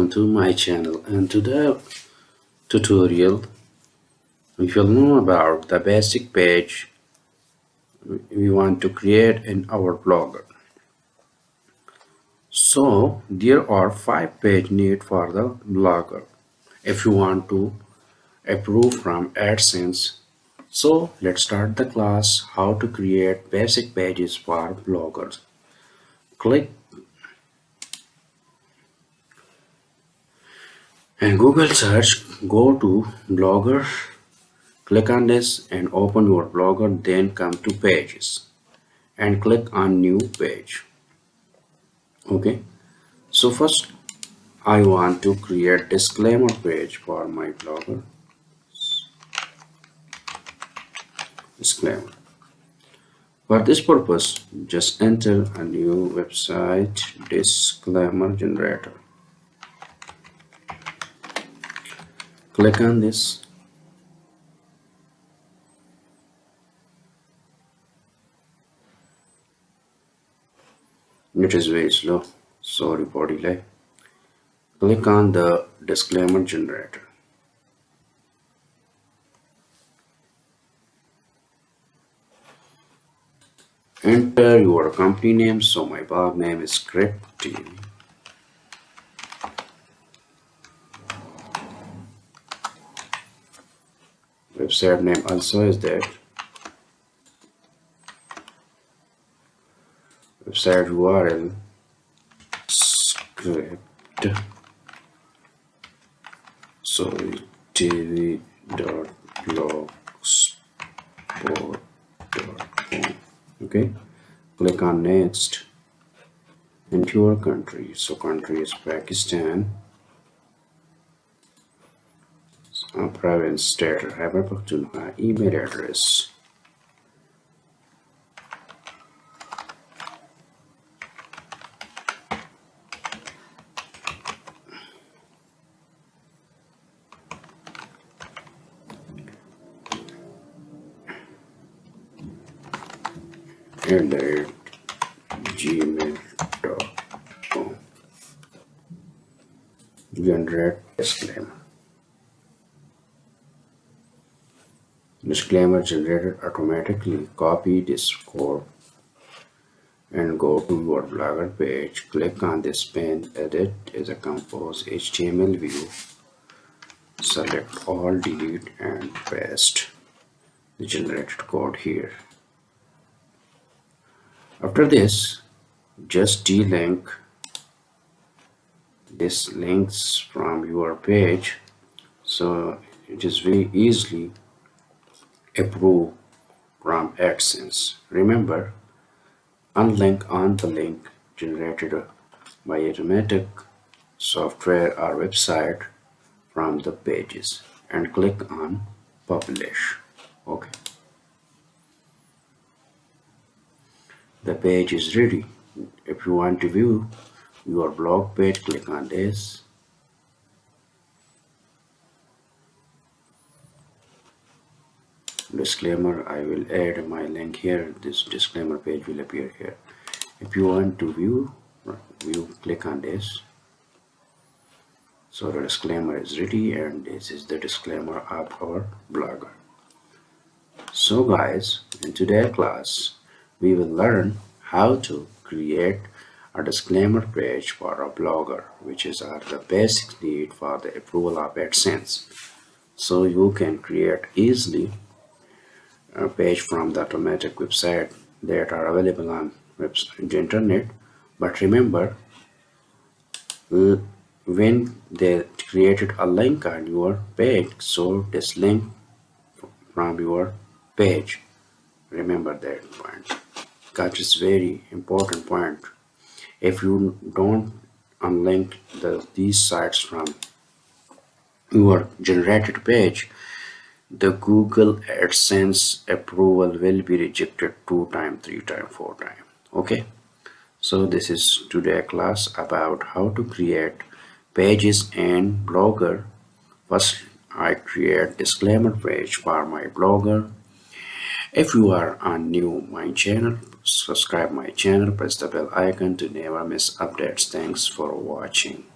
welcome to my channel, and today tutorial we will know about the basic page we want to create in our blogger. So there are 5 pages needed for the blogger if you want to approve from AdSense. So let's start the class how to create basic pages for bloggers. Click and Google search, go to blogger. Click on this and open your blogger, then come to pages and click on new page. Okay, so first I want to create disclaimer page for my blogger. Disclaimer. For this purpose, just enter a new website disclaimer generator. Click on this. It is very slow, sorry for delay. Click on the disclaimer generator. Enter your company name, so my blog name is Script TV. Website name also is there. Website URL script tv.blogspot.com. Okay, click on next. Into your country, so country is Pakistan. Province, state, Khyber Pakhtunkhwa. Email address @gmail.com. Generate disclaimer. Disclaimer generated automatically. Copy this code and go to your blogger page. Click on this pen, edit as a compose HTML view. Select all, delete and paste the generated code here. After this, just delink this links from your page, so it is very easily approved from AdSense. Remember, unlink on the link generated by automatic software or website from the pages and click on publish. Okay, the page is ready. If you want to view your blog page, click on this. Disclaimer, I will add my link here. This disclaimer page will appear here. If you want to view, click on this. So the disclaimer is ready, and this is the disclaimer of our blogger. So guys, in today's class we will learn how to create a disclaimer page for a blogger, which is the basic need for the approval of AdSense. So you can create easily a page from the automatic website that are available on the internet. But remember, when they created a link on your page, so this link from your page, remember that point, that is very important point. If you don't unlink these sites from your generated page, the Google AdSense approval will be rejected 2 times, 3 times, 4 times. Okay, so this is today's class about how to create pages in blogger. First, I create disclaimer page for my blogger. If you are on new my channel, subscribe my channel, press the bell icon to never miss updates. Thanks for watching.